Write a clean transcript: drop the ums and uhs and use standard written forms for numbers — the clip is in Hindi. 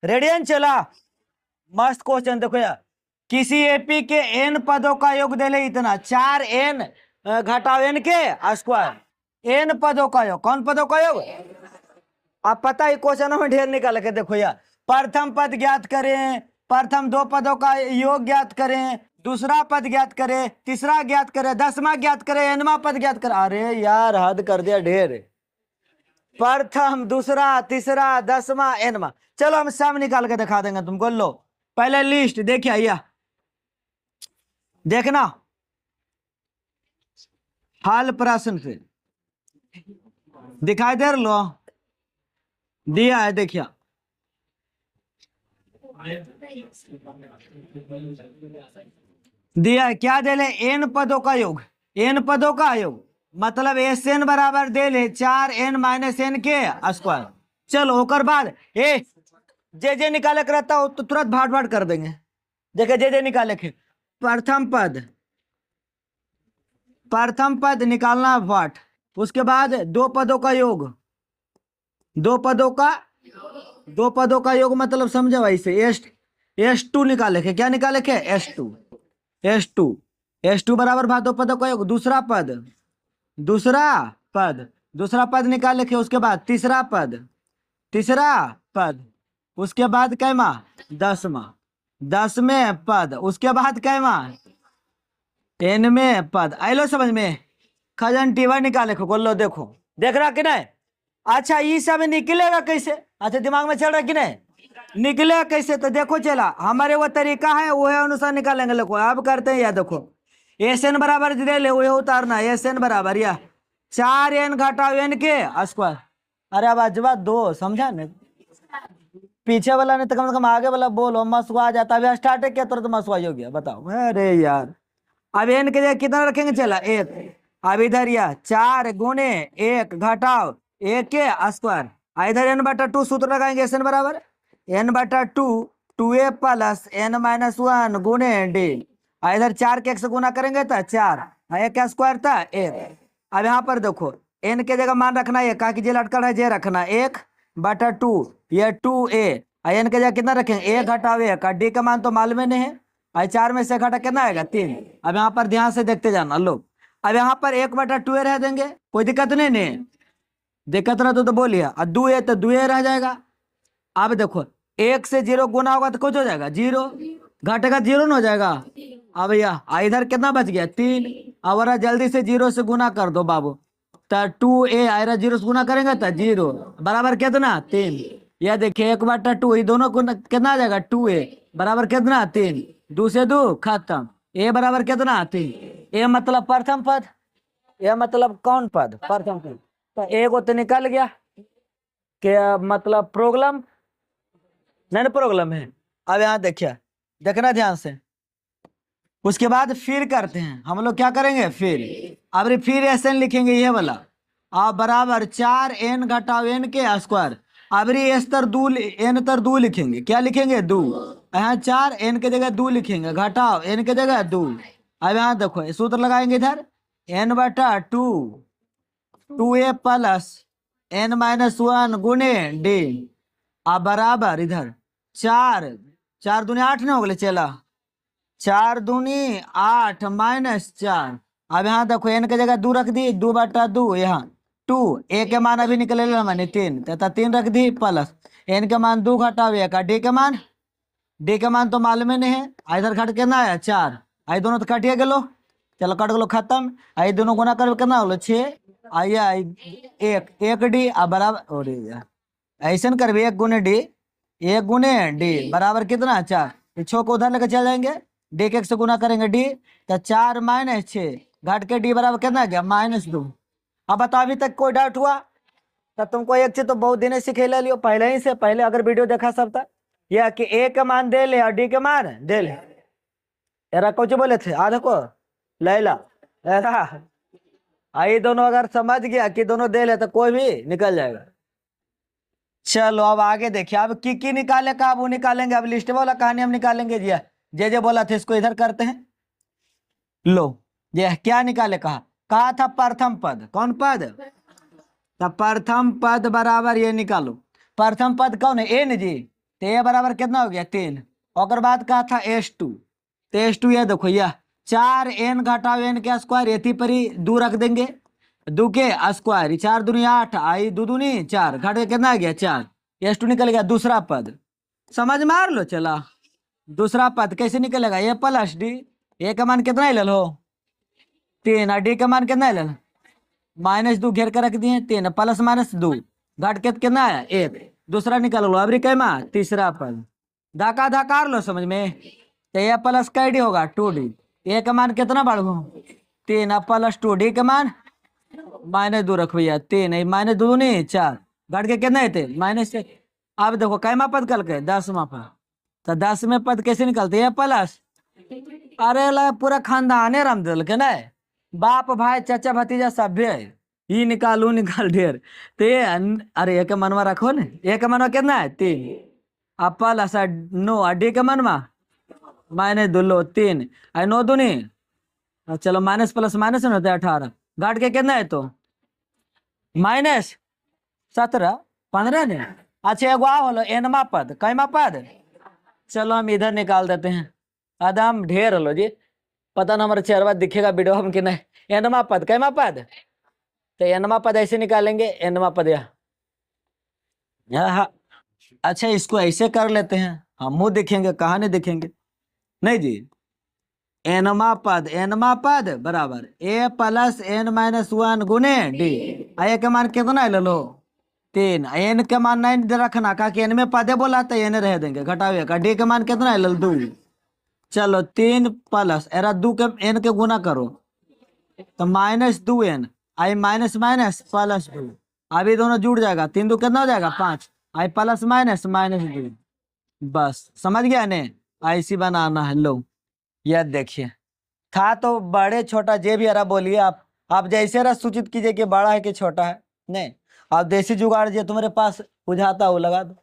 रेडियन चला। मस्त क्वेश्चन देखो यार, किसी एपी के एन पदों का योग दे ले इतना 4n घटाओ n के स्क्वायर। एन पदों का योग, कौन पदों का योग? आप पता है क्वेश्चन में ढेर निकाल के देखो यार, प्रथम पद ज्ञात करें, प्रथम दो पदों का योग ज्ञात करें, दूसरा पद ज्ञात करें, तीसरा ज्ञात करें, 10वां ज्ञात करें, nवां पद ज्ञात करें। अरे यार हद कर दिया ढेर। प्रथम, दूसरा, तीसरा, 10वां, nवां। चलो हम सब निकाल के दिखा देंगे तुमको। लो पहले लिस्ट देखिए आइया, देखना हाल प्रश्न से दिखाई दे लो, दिया है देखिए। दिया है क्या दे ले? एन पदों का योग, एन पदों का योग मतलब एस एन बराबर दे ले 4n माइनस एन के स्क्वायर। चलो ओकर बाद जे निकाले के रहता हो तो तुरंत भाट भाट कर देंगे। देखे जे निकाले के प्रथम पद, प्रथम पद निकालना भाट, उसके बाद दो पदों का योग, दो पदों का योग मतलब समझो वैसे S2 निकाले के, क्या निकाले के? S2 बराबर भाट दो पदों का योग। दूसरा पद निकाले के, उसके बाद तीसरा पद, उसके बाद कैमा? 10वें पद, उसके बाद कैमा? 10वें पद। आइलो समझ में? खजन टीवा निकाले को लो, देखो देख रहा कि नहीं? अच्छा ये सब निकलेगा कैसे? अच्छा दिमाग में चल रहा कि नहीं? निकलेगा कैसे? तो देखो चला, हमारे वो तरीका है वो अनुसार निकालेंगे। देखो अब करते हैं, या देखो एस एन बराबर दे ले, वो उतारना एस एन बराबर या 4n घटाओ n के स्क्वायर। अरे अब अजबा दो समझा नहीं, पीछे वाला नहीं तो कम से कम आगे वाला बोलो, मसुआ आ जाता। अभी स्टार्ट किया तुरंत मसुआ हो गया, बताओ। अरे यार अब n के जगह कितना रखेंगे? चला 1। अब इधर या 4 गुने 1 घटाओ 1 के स्क्वायर। इधर n/2 सूत्र लगाएंगे, एस एन बराबर n/2 2a प्लस n-1 गुने d। इधर 4 के 1 से गुना करेंगे तो 4, 1 का स्क्वायर था 1। अब यहाँ पर देखो n के जगह मान रखना है, कहा कि जे लटकल है जे रखना 1/2, ये 2a। n के जगह कितना रखेंगे? 1 घटाओ 1, d का मान तो मालूम नहीं है। 4 में से घटा कितना आएगा? 3। अब यहाँ पर ध्यान से देखते जाना। लो अब यहाँ पर 1/2 रह देंगे, कोई दिक्कत नहीं दिक्कत रहा तो बोलिए। और 2a तो 2a रह जाएगा। अब देखो 1 से 0 गुना होगा तो कुछ हो जाएगा 0, घटेगा 0 न हो जाएगा। अब यह इधर कितना बच गया? 3। अब जल्दी से 0 से गुना कर दो बाबू, तो 2a आयरा 0 से गुना करेंगे तो 0 बराबर कितना? 3। यह देखिए 1/2 ये दोनों कितना आ जाएगा? 2a बराबर कितना? 3। 2 से 2 खत्म। a बराबर कितना? 3। a मतलब प्रथम पद, यह मतलब कौन पद? प्रथम पद। तो a को तो निकल गया, क्या मतलब प्रॉब्लम नहीं प्रॉब्लम है। अब यहाँ देखिए, देखना ध्यान से। उसके बाद फिर करते हैं हम लोग, क्या करेंगे? फिर एस एन लिखेंगे ये वाला, आप बराबर 4n घटाओ n के स्क्वायर। अब एस तर 2 n तर 2 लिखेंगे, क्या लिखेंगे? 2। यहाँ 4n के जगह 2 लिखेंगे, घटाओ n के जगह 2। अब यहाँ देखो सूत्र लगाएंगे, इधर n/2 2a प्लस n-1 गुने d। अब बराबर इधर 4 दूनी 8 नहीं हो गए? चला 4 दूनी 8 माइनस 4। अब यहाँ देखो n के जगह 2 रख दी, 2/2 यहाँ 2, a के मान अभी निकले मैंने 3 तथा 3 रख दी प्लस n के मान 2 घटाओ 1 का d के मान तो मालूम नहीं है। इधर घट के ना आया 4, आई दोनों तो कटिए गलो, चलो कट गलो खत्म। आई दोनों गुना कर कितना होलो 6, आइया 1 d बराबर। अरे यार ऐसा कर 1 गुने d बराबर कितना? 4। 6 को उधर लेकर चल जाएंगे, d के 1 से गुना करेंगे d तो 4 माइनस 6 घट के d बराबर कितना गया? -2। अब बताओ अभी तक कोई डाउट हुआ? तो तुमको एक चीज तो बहुत दिन सिखे ले लियो पहले ही से, पहले अगर वीडियो देखा सब था, यह कि a का मान दे ले और d के मान दे ले। यार कुछ बोले थे आधा को लैला आई दोनों अगर समझ गया कि दोनों दे ले तो कोई भी निकल जाएगा। चलो अब आगे देखिए, अब की निकाले का अब वो निकालेंगे। अब लिस्ट वाला कहानी हम निकालेंगे जी, जे बोला था इसको इधर करते हैं। लो ये क्या निकाले? कहा था प्रथम पद, कौन पद? तो प्रथम पद बराबर ये निकालो, प्रथम पद कौन है? एन जी। तो ये बराबर कितना हो गया 3। और बाद कहा था S2, तो S2 ये देखो यह 4n घटाओ n के स्क्वायर एथी पर ही 2 रख देंगे, 2 के स्क्वायर 4 दूनी 8 आई 2 दूनी 4 घट के कितना आ गया 4, S2 निकल गया दूसरा पद। समझ में आ लो चला। दूसरा पद कैसे निकलेगा, ए प्लस डी, ए का मान कितना ले लो 3 और डी का मान कितना ले लो -2 घेर कर रख दिए 3 प्लस -2 घट के कितना आया 1, दूसरा निकाल लो। अभी कैमा तीसरा पद धक्का धक्का लो समझ में। तो ए प्लस का डी होगा 2d, ए का मान कितना बढ़ो 3 प्लस 2d का मान -2 रखो भैया 3 -2 नहीं 4 घट के कितना थे -1। अब देखो कैमा पद कल के 10वां पद, तो 10वें पद कैसे निकलते है प्लस, अरे ला पूरा खानदान है रामदल के ना, बाप भाई चाचा भतीजा सभ्य है, ये निकाल वो निकाल ढेर। तो ये अरे एक मनवा रखो ने, एक मनवा कितना है 3 अब प्लस 9 डी के मनवा -2 लो 3 आई 9 दूनी, चलो माइनस प्लस माइनस होता है 18 घट के कितना है तो -17 15 ने। अच्छा एगो होलो एनमा पद, कैमा पद, चलो हम इधर निकाल देते हैं, आदम ढेर लो जी, पता ना हमारा चेहरा दिखेगा वीडियो हम कि नहीं। एनमा पद कैमा पद, तो एनमा पद ऐसे निकालेंगे, एनमा पद हाँ। अच्छा इसको ऐसे कर लेते हैं, हम मुंह दिखेंगे कहाँ नहीं दिखेंगे, नहीं जी। एनमा पद बराबर ए प्लस n-1 गुने डी, ए के मान कितना ले लो 3, एन के मान नहीं रखना का कि एन में पदे बोला तो एन रह देंगे घटावे का, डी के मान कितना ले लो 2, चलो 3 प्लस एरा 2 के एन के गुना करो तो -2n आई माइनस माइनस प्लस 2, अभी दोनों जुड़ जाएगा 3 2 कितना हो जाएगा 5 आई प्लस माइनस -2, बस समझ गया ने, ऐसी बनाना है। लो यह देखिए था तो बड़े छोटा जे भी अरा बोलिए आप जैसे रहा सूचित कीजिए कि बड़ा है कि छोटा है, नहीं आप देसी जुगाड़ जो तुम्हारे पास बुझाता वो लगा दो।